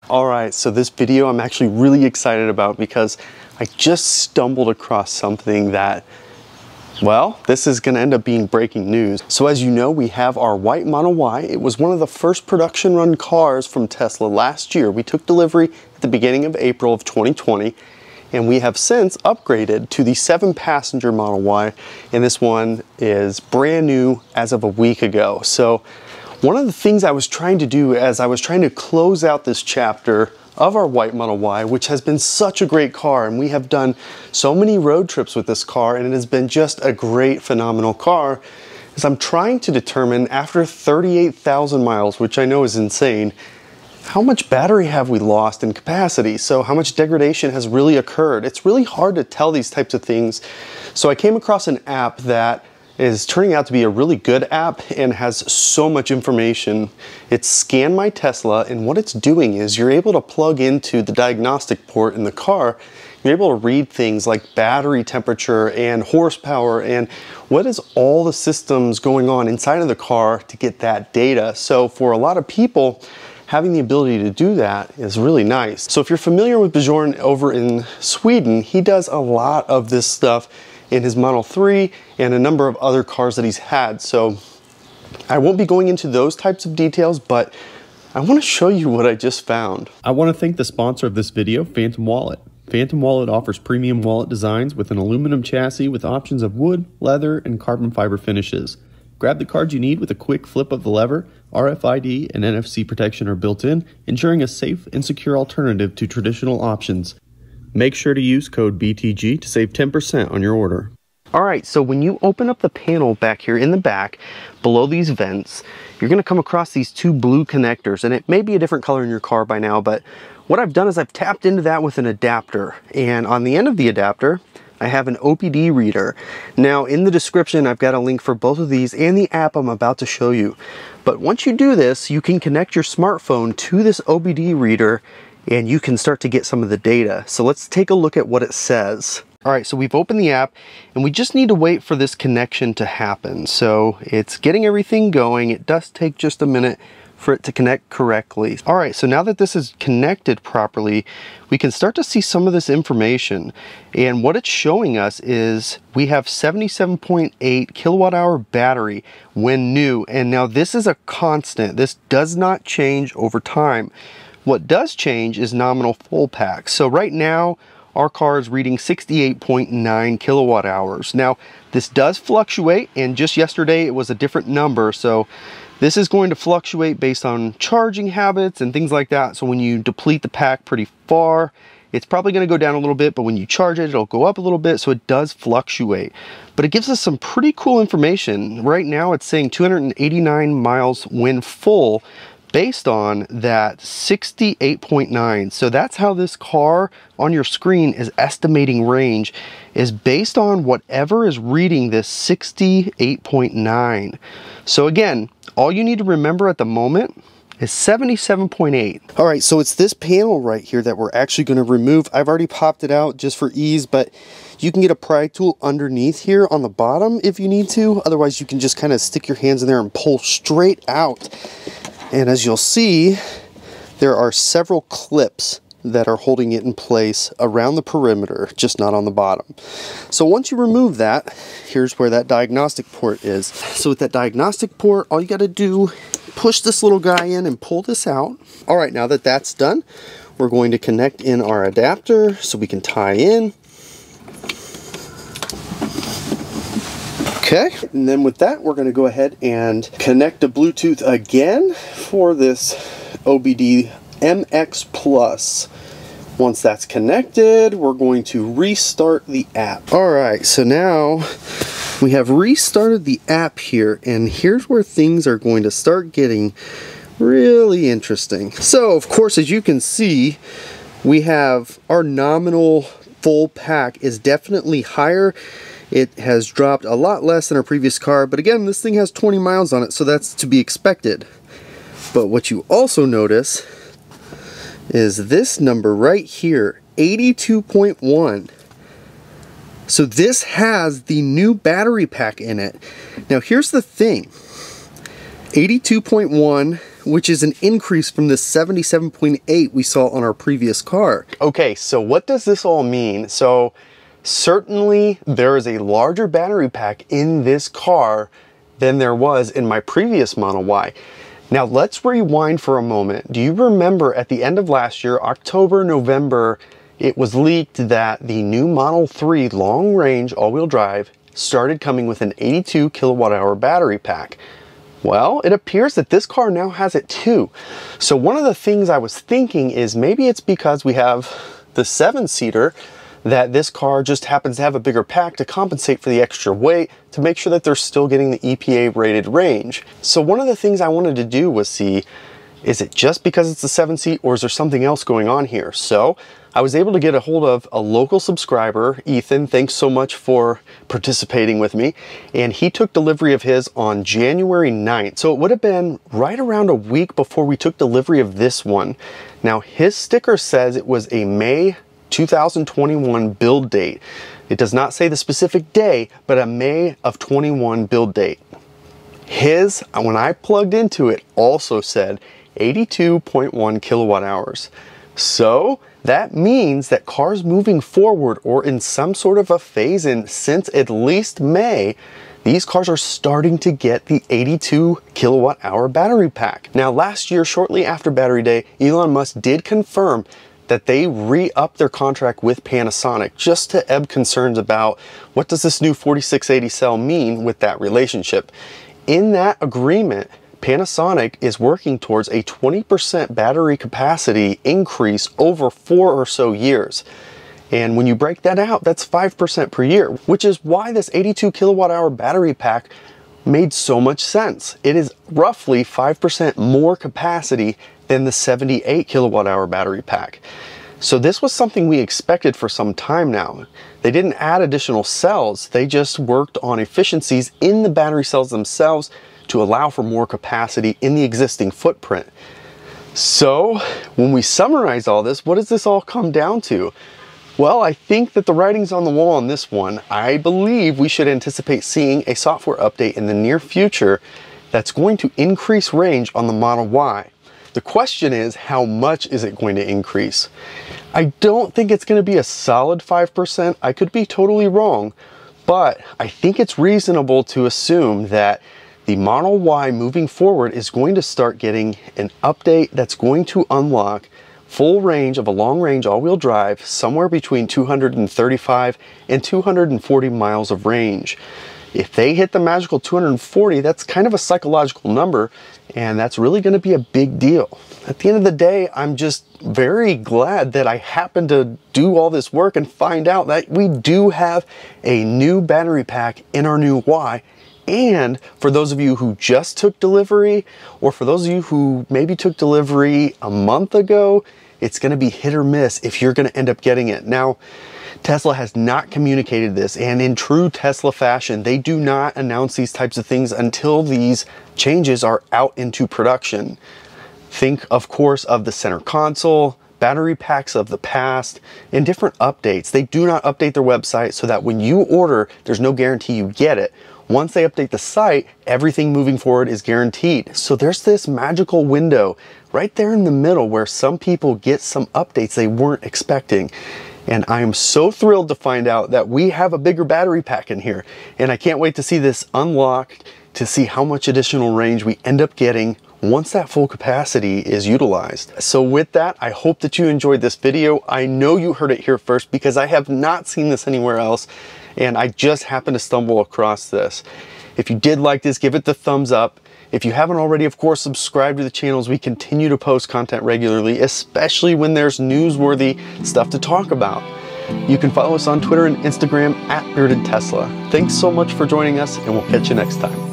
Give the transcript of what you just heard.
Alright, so this video I'm actually really excited about because I just stumbled across something that, well, this is going to end up being breaking news. So as you know, we have our white Model Y. It was one of the first production run cars from Tesla last year. We took delivery at the beginning of April of 2020, and we have since upgraded to the 7-passenger Model Y, and this one is brand new as of a week ago. So one of the things I was trying to do as I was trying to close out this chapter of our white Model Y, which has been such a great car, and we have done so many road trips with this car, and it has been just a great, phenomenal car, is I'm trying to determine, after 38,000 miles, which I know is insane, how much battery have we lost in capacity? So how much degradation has really occurred? It's really hard to tell these types of things. So I came across an app that is turning out to be a really good app and has so much information. It's Scan My Tesla, and what it's doing is you're able to plug into the diagnostic port in the car. You're able to read things like battery temperature and horsepower and what is all the systems going on inside of the car to get that data. So for a lot of people, having the ability to do that is really nice. So if you're familiar with Bjorn over in Sweden, he does a lot of this stuff in his Model 3 and a number of other cars that he's had. So I won't be going into those types of details, but I want to show you what I just found. I want to thank the sponsor of this video, Phantom Wallet. Phantom Wallet offers premium wallet designs with an aluminum chassis with options of wood, leather, and carbon fiber finishes. Grab the card you need with a quick flip of the lever. RFID and NFC protection are built in, ensuring a safe and secure alternative to traditional options. Make sure to use code BTG to save 10% on your order. Alright, so when you open up the panel back here in the back, below these vents, you're going to come across these two blue connectors, and it may be a different color in your car by now, but what I've done is I've tapped into that with an adapter, and on the end of the adapter, I have an OBD reader. Now, in the description, I've got a link for both of these and the app I'm about to show you. But once you do this, you can connect your smartphone to this OBD reader, and you can start to get some of the data. So let's take a look at what it says. All right, so we've opened the app, and we just need to wait for this connection to happen. So it's getting everything going. It does take just a minute for it to connect correctly. All right, so now that this is connected properly, we can start to see some of this information. And what it's showing us is we have 77.8 kilowatt hour battery when new. And now this is a constant. This does not change over time. What does change is nominal full pack. So right now, our car is reading 68.9 kilowatt hours. Now, this does fluctuate, and just yesterday it was a different number. So this is going to fluctuate based on charging habits and things like that. So when you deplete the pack pretty far, it's probably going to go down a little bit, but when you charge it, it'll go up a little bit. So it does fluctuate, but it gives us some pretty cool information. Right now it's saying 289 miles when full, based on that 68.9. So that's how this car on your screen is estimating range, is based on whatever is reading this 68.9. So again, all you need to remember at the moment is 77.8. All right, so it's this panel right here that we're actually going to remove. I've already popped it out just for ease, but you can get a pry tool underneath here on the bottom if you need to. Otherwise, you can just kind of stick your hands in there and pull straight out. And as you'll see, there are several clips that are holding it in place around the perimeter, just not on the bottom. So once you remove that, here's where that diagnostic port is. So with that diagnostic port, all you got to do, push this little guy in and pull this out. All right, now that that's done, we're going to connect in our adapter so we can tie in. Okay, and then with that, we're going to go ahead and connect to Bluetooth again for this OBD MX Plus. Once that's connected, we're going to restart the app. All right, so now we have restarted the app here, and here's where things are going to start getting really interesting. So, of course, as you can see, we have our nominal full pack is definitely higher. It has dropped a lot less than our previous car, but again, this thing has 20 miles on it, so that's to be expected. But what you also notice is this number right here, 82.1. So this has the new battery pack in it. Now here's the thing, 82.1 which is an increase from the 77.8 we saw on our previous car. Okay, so what does this all mean? So certainly there is a larger battery pack in this car than there was in my previous Model Y. Now let's rewind for a moment. Do you remember at the end of last year, October, November, it was leaked that the new Model 3 long range all-wheel drive started coming with an 82 kilowatt hour battery pack? Well, it appears that this car now has it too. So one of the things I was thinking is maybe it's because we have the 7-seater that this car just happens to have a bigger pack to compensate for the extra weight to make sure that they're still getting the EPA rated range. So one of the things I wanted to do was see, is it just because it's the 7-seat or is there something else going on here? So I was able to get a hold of a local subscriber, Ethan. Thanks so much for participating with me. And he took delivery of his on January 9th. So it would have been right around a week before we took delivery of this one. Now his sticker says it was a May 2021 build date. It does not say the specific day, but a May of 21 build date. His, when I plugged into it, also said 82.1 kilowatt hours. So that means that cars moving forward or in some sort of a phase in since at least May, these cars are starting to get the 82 kilowatt hour battery pack. Now last year, shortly after Battery Day, Elon Musk did confirm that they re-upped their contract with Panasonic just to ebb concerns about what does this new 4680 cell mean with that relationship. In that agreement, Panasonic is working towards a 20% battery capacity increase over 4 or so years. And when you break that out, that's 5% per year, which is why this 82 kilowatt hour battery pack made so much sense. It is roughly 5% more capacity than the 78 kilowatt hour battery pack. So this was something we expected for some time now. They didn't add additional cells, they just worked on efficiencies in the battery cells themselves to allow for more capacity in the existing footprint. So when we summarize all this, what does this all come down to? Well, I think that the writing's on the wall on this one. I believe we should anticipate seeing a software update in the near future that's going to increase range on the Model Y. The question is, how much is it going to increase? I don't think it's going to be a solid 5%. I could be totally wrong, but I think it's reasonable to assume that the Model Y moving forward is going to start getting an update that's going to unlock full range of a long range all-wheel drive somewhere between 235 and 240 miles of range. If they hit the magical 240, that's kind of a psychological number, and that's really going to be a big deal. At the end of the day, I'm just very glad that I happened to do all this work and find out that we do have a new battery pack in our new Y. And for those of you who just took delivery, or for those of you who maybe took delivery a month ago, it's going to be hit or miss if you're going to end up getting it. Now, Tesla has not communicated this, and in true Tesla fashion, they do not announce these types of things until these changes are out into production. Think, of course, of the center console, battery packs of the past, and different updates. They do not update their website so that when you order, there's no guarantee you get it. Once they update the site, everything moving forward is guaranteed. So there's this magical window right there in the middle where some people get some updates they weren't expecting. And I am so thrilled to find out that we have a bigger battery pack in here. And I can't wait to see this unlocked, to see how much additional range we end up getting once that full capacity is utilized. So with that, I hope that you enjoyed this video. I know you heard it here first because I have not seen this anywhere else, and I just happened to stumble across this. If you did like this, give it the thumbs up. If you haven't already, of course, subscribe to the channel as we continue to post content regularly, especially when there's newsworthy stuff to talk about. You can follow us on Twitter and Instagram @BeardedTesla. Thanks so much for joining us, and we'll catch you next time.